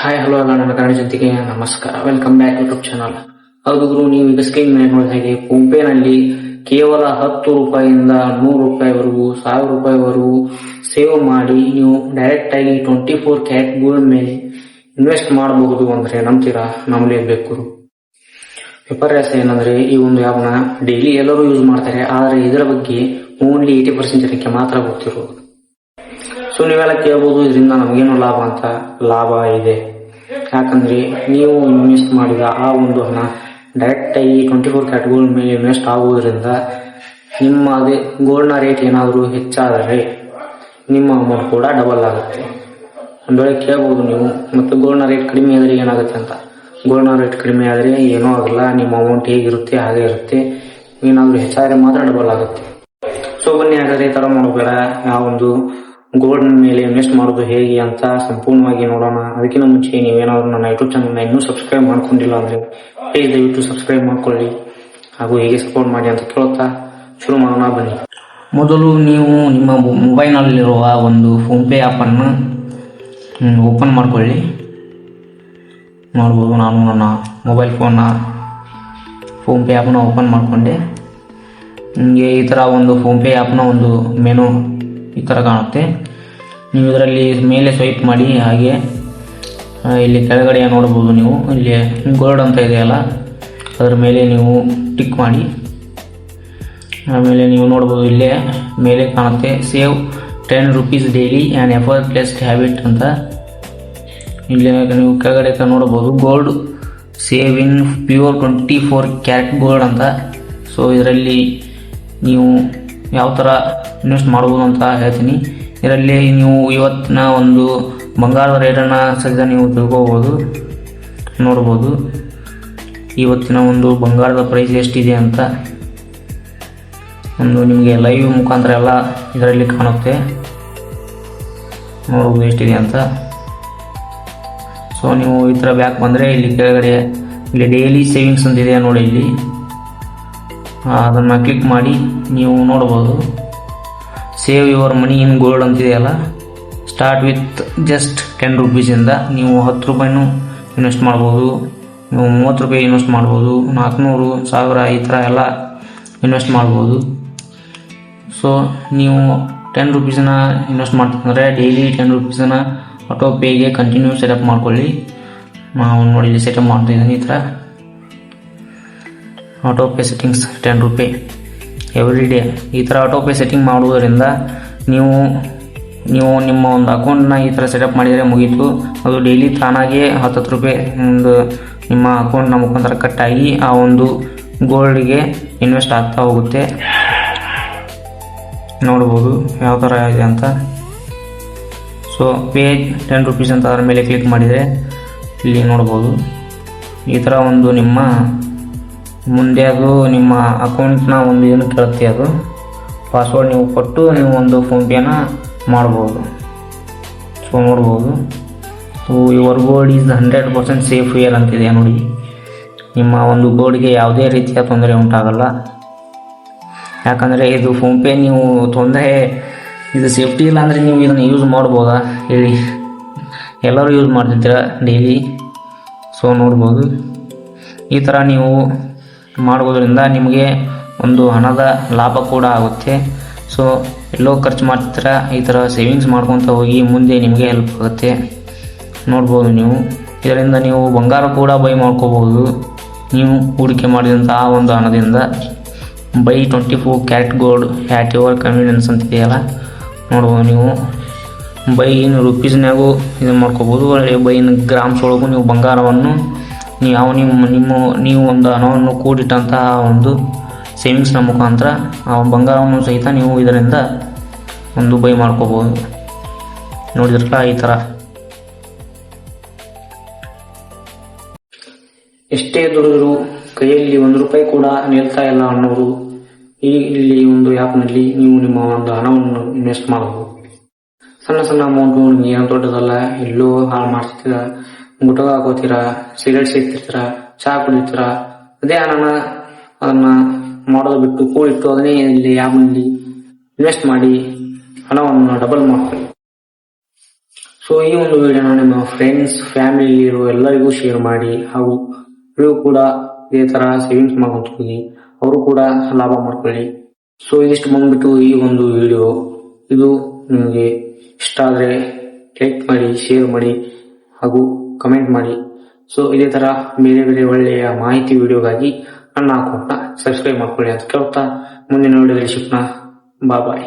Hi hello ಎಲ್ಲ ನನ್ನ ಕನ್ನಡ ಜನತೆಗೆ ನಮಸ್ಕಾರ. Welcome back YouTube channel. ಹೌದು ಗುರು, ನೀವು ಈಗ ಸ್ಕ್ರೀನ್ ಮೇಲೆ ನೋಡಿದ ಹಾಗೆ ಫೋನ್ ಪೇ ನಲ್ಲಿ ಕೇವಲ 10 ರೂಪಾಯಿಯಿಂದ 100 ರೂಪಾಯಿವರೆಗೂ 1000 ರೂಪಾಯಿವರೆಗೂ ಸೇವ್ ಮಾಡಿ ನೀವು ಡೈರೆಕ್ಟ್ ಆಗಿ 24 ಕ್ಯಾರೆಟ್ ಗೋಲ್ಡ್ ಮೇಲೆ ಇನ್ವೆಸ್ಟ್ ಮಾಡಬಹುದು ಅಂದ್ರೆ ನಂಬ್ತೀರಾ? ನಂಬಲೇಬೇಕು. ವಿಪರ್ಯಾಸ ಏನಂದ್ರೆ ಈ ಒಂದು ಆ್ಯಪ್ನ ಡೈಲಿ ಎಲ್ಲರೂ ಯೂಸ್ ಮಾಡ್ತಾರೆ, ಆದ್ರೆ ಇದರ ಬಗ್ಗೆ ಓನ್ಲಿ 80% ಜನಕ್ಕೆ ಮಾತ್ರ ಗೊತ್ತಿರೋದು. ಸೊ ನೀವೆಲ್ಲ ಕೇಳಬಹುದು, ಇದರಿಂದ ನಮಗೇನು ಲಾಭ ಅಂತ. ಲಾಭ ಇದೆ. ಯಾಕಂದ್ರೆ ನೀವು ಇನ್ವೆಸ್ಟ್ ಮಾಡಿದ ಆ ಒಂದು ಹಣ ಡೈರೆಕ್ಟ್ ಆಗಿ 24 ಕ್ಯಾರೆಟ್ ಗೋಲ್ಡ್ ಮೇಲೆ ಇನ್ವೆಸ್ಟ್ ಆಗುವುದರಿಂದ ನಿಮ್ಮ ಗೋಲ್ಡ್ನ ರೇಟ್ ಏನಾದರೂ ಹೆಚ್ಚಾದರೆ ನಿಮ್ಮ ಅಮೌಂಟ್ ಕೂಡ ಡಬಲ್ ಆಗುತ್ತೆ. ಒಂದು ವೇಳೆ ಕೇಳಬಹುದು ನೀವು, ಮತ್ತೆ ಗೋಲ್ಡ್ನ ರೇಟ್ ಕಡಿಮೆ ಆದರೆ ಏನಾಗುತ್ತೆ ಅಂತ. ಗೋಲ್ಡ್ನ ರೇಟ್ ಕಡಿಮೆ ಆದರೆ ಏನೂ ಆಗಲ್ಲ, ನಿಮ್ಮ ಅಮೌಂಟ್ ಹೇಗಿರುತ್ತೆ ಹಾಗೆ ಇರುತ್ತೆ. ಏನಾದರೂ ಹೆಚ್ಚಾದರೆ ಮಾತ್ರ ಡಬಲ್ ಆಗುತ್ತೆ. ಸೊ ಬನ್ನಿ ಹಾಗಾದ್ರೆ ತರ ಮಾಡಬೇಡ, ಆ ಒಂದು ಗೋಲ್ಡ್ ಮೇಲೆ ಇನ್ವೆಸ್ಟ್ ಮಾಡೋದು ಹೇಗೆ ಅಂತ ಸಂಪೂರ್ಣವಾಗಿ ನೋಡೋಣ. ಅದಕ್ಕಿಂತ ಮುಂಚೆ ನೀವೇನಾದ್ರೂ ನನ್ನ ಯೂಟ್ಯೂಬ್ ಚಾನಲ್ನ ಇನ್ನೂ ಸಬ್ಸ್ಕ್ರೈಬ್ ಮಾಡ್ಕೊಂಡಿಲ್ಲ ಅಂದ್ರೆ ಪ್ಲೀಸ್ ದಯವಿಟ್ಟು ಸಬ್ಸ್ಕ್ರೈಬ್ ಮಾಡ್ಕೊಳ್ಳಿ ಹಾಗೂ ಹೇಗೆ ಸಪೋರ್ಟ್ ಮಾಡಿ ಅಂತ ಕೇಳುತ್ತಾ ಶುರು ಮಾಡೋಣ ಬನ್ನಿ. ಮೊದಲು ನೀವು ನಿಮ್ಮ ಮೊಬೈಲ್ನಲ್ಲಿರುವ ಒಂದು ಫೋನ್ ಪೇ ಆ್ಯಪನ್ನು ಓಪನ್ ಮಾಡ್ಕೊಳ್ಳಿ. ನೋಡ್ಬೋದು, ನಾನು ನನ್ನ ಮೊಬೈಲ್ ಫೋನ್ ಪೇ ಆ್ಯಪನ್ನು ಓಪನ್ ಮಾಡಿಕೊಂಡೆ. ನಿಮಗೆ ಈ ಥರ ಒಂದು ಫೋನ್ ಪೇ ಆ್ಯಪ್ನ ಒಂದು ಮೆನು ಈ ಥರ ಕಾಣುತ್ತೆ. ನೀವು ಇದರಲ್ಲಿ ಮೇಲೆ ಸ್ವೈಪ್ ಮಾಡಿ, ಹಾಗೆ ಇಲ್ಲಿ ಕೆಳಗಡೆ ನೋಡ್ಬೋದು. ನೀವು ಇಲ್ಲಿ ಗೋಲ್ಡ್ ಅಂತ ಇದೆಯಲ್ಲ, ಅದರ ಮೇಲೆ ನೀವು ಟಿಕ್ ಮಾಡಿ. ಆಮೇಲೆ ನೀವು ನೋಡ್ಬೋದು, ಇಲ್ಲೇ ಮೇಲೆ ಕಾಣುತ್ತೆ save 10 rupees daily and effortless habit ಅಂತ. ಇಲ್ಲಿ ನೀವು ಕೆಳಗಡೆ ನೋಡ್ಬೋದು gold save in pure 24 carat gold ಅಂತ. ಸೊ ಇದರಲ್ಲಿ ನೀವು ಯಾವ ಥರ ಇನ್ವೆಸ್ಟ್ ಮಾಡ್ಬೋದು ಅಂತ ಹೇಳ್ತೀನಿ. ಇದರಲ್ಲಿ ನೀವು ಇವತ್ತಿನ ಒಂದು ಬಂಗಾರದ ರೇಟನ್ನು ಸಹಿತ ನೀವು ತಿಳ್ಕೋಬೋದು. ನೋಡ್ಬೋದು ಇವತ್ತಿನ ಒಂದು ಬಂಗಾರದ ಪ್ರೈಸ್ ಎಷ್ಟಿದೆ ಅಂತ ಒಂದು ನಿಮಗೆ ಲೈವ್ ಮುಖಾಂತರ ಎಲ್ಲ ಇದರಲ್ಲಿ ಕಾಣುತ್ತೆ. ನೋಡ್ಬೋದು ಎಷ್ಟಿದೆ ಅಂತ. ಸೊ ನೀವು ಈ ಥರ ಬ್ಯಾಕ್ ಬಂದರೆ ಇಲ್ಲಿ ಕೆಳಗಡೆ ಇಲ್ಲಿ ಡೈಲಿ ಸೇವಿಂಗ್ಸ್ ಅಂತಿದೆ ನೋಡಿ, ಇಲ್ಲಿ ಅದನ್ನು ಕ್ಲಿಕ್ ಮಾಡಿ ನೀವು ನೋಡ್ಬೋದು save your money in gold ಅಂತಿದೆಯಲ್ಲ. ಸ್ಟಾರ್ಟ್ ವಿತ್ ಜಸ್ಟ್ 10 ರೂಪೀಸಿಂದ ನೀವು 10 ರೂಪಾಯಿನೂ ಇನ್ವೆಸ್ಟ್ ಮಾಡ್ಬೋದು, ನೀವು 30 ರೂಪಾಯಿ ಇನ್ವೆಸ್ಟ್ ಮಾಡ್ಬೋದು, 400, 1000 ಈ ಥರ ಎಲ್ಲ ಇನ್ವೆಸ್ಟ್ ಮಾಡ್ಬೋದು. ಸೊ ನೀವು 10 ರೂಪೀಸನ್ನ ಇನ್ವೆಸ್ಟ್ ಮಾಡ್ತಂದರೆ ಡೈಲಿ 10 ರೂಪೀಸನ್ನ ಆಟೋ ಪೇಗೆ ಕಂಟಿನ್ಯೂ ಸೆಟಪ್ ಮಾಡ್ಕೊಳ್ಳಿ. ನಾವು ನೋಡಿ ಇಲ್ಲಿ ಸೆಟಪ್ ಮಾಡ್ತಾಯಿದ್ದೀನಿ. ಈ ಥರ ಆಟೋ ಪೇ ಸೆಟ್ಟಿಂಗ್ಸ್ 10 ರೂಪಾಯಿ ಎವ್ರಿ ಡೇ. ಈ ಥರ ಆಟೋ ಪೇ ಸೆಟ್ಟಿಂಗ್ ಮಾಡುವುದರಿಂದ ನೀವು ನಿಮ್ಮ ಒಂದು ಅಕೌಂಟ್ನ ಈ ಥರ ಸೆಟಪ್ ಮಾಡಿದರೆ ಮುಗೀತು. ಅದು ಡೈಲಿ ತಾನಾಗೇ 10 ರೂಪಾಯಿ ಒಂದು ನಿಮ್ಮ ಅಕೌಂಟ್ನ ಮುಖಾಂತರ ಕಟ್ಟಾಗಿ ಆ ಒಂದು ಗೋಲ್ಡ್ಗೆ ಇನ್ವೆಸ್ಟ್ ಆಗ್ತಾ ಹೋಗುತ್ತೆ. ನೋಡ್ಬೋದು ಯಾವ ಥರ ಇದೆ ಅಂತ. ಸೊ ಪೇ 10 ರೂಪೀಸ್ ಅಂತ ಅದರ ಮೇಲೆ ಕ್ಲಿಕ್ ಮಾಡಿದರೆ ಇಲ್ಲಿ ನೋಡ್ಬೋದು ಈ ಥರ ಒಂದು ನಿಮ್ಮ ಮುಂದೆ ಅದು ನಿಮ್ಮ ಅಕೌಂಟ್ನ ಒಂದು ಏನು ಕೇಳುತ್ತೆ, ಅದು ಪಾಸ್ವರ್ಡ್ ನೀವು ಕೊಟ್ಟು ನೀವು ಒಂದು ಫೋನ್ಪೇನ ಮಾಡ್ಬೋದು. ಸೊ ನೋಡ್ಬೋದು, so your gold is 100% safe year ಅಂತಿದೆ ನೋಡಿ. ನಿಮ್ಮ ಒಂದು ಗೋಲ್ಡ್ಗೆ ಯಾವುದೇ ರೀತಿಯ ತೊಂದರೆ ಉಂಟಾಗಲ್ಲ. ಯಾಕಂದರೆ ಇದು ಫೋನ್ಪೇ ನೀವು ಇದು ಸೇಫ್ಟಿ ಇಲ್ಲ ಅಂದರೆ ನೀವು ಇದನ್ನು ಯೂಸ್ ಮಾಡ್ಬೋದಾ ಹೇಳಿ? ಎಲ್ಲರೂ ಯೂಸ್ ಮಾಡ್ತಿದ್ದೀರ ಡೈಲಿ. ಸೊ ನೋಡ್ಬೋದು ಈ ಥರ ನೀವು ಮಾಡೋದ್ರಿಂದ ನಿಮಗೆ ಒಂದು ಹಣದ ಲಾಭ ಕೂಡ ಆಗುತ್ತೆ. ಸೊ ಎಲ್ಲೋ ಖರ್ಚು ಮಾಡ್ತಿರ, ಈ ಥರ ಸೇವಿಂಗ್ಸ್ ಮಾಡ್ಕೊತ ಹೋಗಿ ಮುಂದೆ ನಿಮಗೆ ಹೆಲ್ಪ್ ಆಗುತ್ತೆ. ನೋಡ್ಬೋದು ನೀವು ಇದರಿಂದ ನೀವು ಬಂಗಾರ ಕೂಡ ಬೈ ಮಾಡ್ಕೋಬೋದು. ನೀವು ಹೂಡಿಕೆ ಮಾಡಿದಂಥ ಆ ಒಂದು ಹಣದಿಂದ buy 24 carat gold at your convenience ಅಂತಿದೆಯಲ್ಲ, ನೋಡ್ಬೋದು ನೀವು ಬೈ ಇನ್ ರೂಪೀಸ್ನಾಗೂ ಇದನ್ನು ಮಾಡ್ಕೋಬೋದು. ಬೈ ಇನ್ ಗ್ರಾಮ್ಸ್ ಒಳಗೂ ನೀವು ಬಂಗಾರವನ್ನು ನೀವು ಒಂದು ಹಣವನ್ನು ಕೂಡಿಟ್ಟಂತಹ ಒಂದು ಸೇವಿಂಗ್ಸ್ನ ಮುಖಾಂತರ ಆ ಬಂಗಾರವನ್ನು ಸಹಿತ ನೀವು ಇದರಿಂದ ಒಂದು ಬೈ ಮಾಡ್ಕೋಬೋದು. ನೋಡಿದ್ರಲ್ಲ ಈ ಥರ. ಎಷ್ಟೇ ದುಡಿದ್ರು ಕೈಯಲ್ಲಿ 1 ರೂಪಾಯಿ ಕೂಡ ನಿಲ್ತಾ ಇಲ್ಲ ಅನ್ನೋರು ಇಲ್ಲಿ ಒಂದು ಆ್ಯಪ್ನಲ್ಲಿ ನೀವು ನಿಮ್ಮ ಒಂದು ಹಣವನ್ನು ಇನ್ವೆಸ್ಟ್ ಮಾಡಬಹುದು. ಸಣ್ಣ ಸಣ್ಣ ಅಮೌಂಟು ನಿಮ್ಗೆ ಏನು ದೊಡ್ಡದಲ್ಲ. ಎಲ್ಲೋ ಹಾಳು ಮಾಡ್ತಿರ್ತೀರ, ಗುಟಕ ಹಾಕೋತೀರ, ಸಿಗರೇಟ್ ಸೇರ್ತಿರ್ತೀರ, ಚಹಾ ಕುಡಿತೀರ. ಅದೇ ಹಣನ ಅದನ್ನು ಮಾಡೋದು ಬಿಟ್ಟು ಕೂಡಿಟ್ಟು ಅದನ್ನೇ ಇಲ್ಲಿ ಆ್ಯಪ್ನಲ್ಲಿ ಇನ್ವೆಸ್ಟ್ ಮಾಡಿ ಹಣವನ್ನು ಡಬಲ್ ಮಾಡ್ಕೊಳ್ಳಿ. ಸೊ ಈ ಒಂದು ವಿಡಿಯೋನ ನಿಮ್ಮ ಫ್ರೆಂಡ್ಸ್ ಫ್ಯಾಮಿಲಿ ಇರೋ ಎಲ್ಲರಿಗೂ ಶೇರ್ ಮಾಡಿ, ಹಾಗೂ ನೀವು ಕೂಡ ಇದೇ ತರ ಸೇವಿಂಗ್ಸ್ ಮಾಡ್ಕೊಂತ ಹೋಗಿ ಅವರು ಕೂಡ ಲಾಭ ಮಾಡ್ಕೊಳ್ಳಿ. ಸೊ ಇದಿಷ್ಟು ಬಂದ್ಬಿಟ್ಟು ಈ ಒಂದು ವಿಡಿಯೋ. ಇದು ನಿಮಗೆ ಇಷ್ಟ ಆದ್ರೆ ಲೈಕ್ ಮಾಡಿ, ಶೇರ್ ಮಾಡಿ ಹಾಗೂ ಕಮೆಂಟ್ ಮಾಡಿ. ಸೊ ಇದೇ ತರ ಬೇರೆ ಬೇರೆ ಒಳ್ಳೆಯ ಮಾಹಿತಿ ವಿಡಿಯೋಗಾಗಿ ನನ್ನ ಅಕೌಂಟ್ ನ ಸಬ್ಸ್ಕ್ರೈಬ್ ಮಾಡ್ಕೊಳ್ಳಿ ಅಂತ ಕೇಳ್ತಾ ಮುಂದಿನ ವಿಡಿಯೋದಲ್ಲಿ ಸಿಗೋಣ. ಬಾಯ್.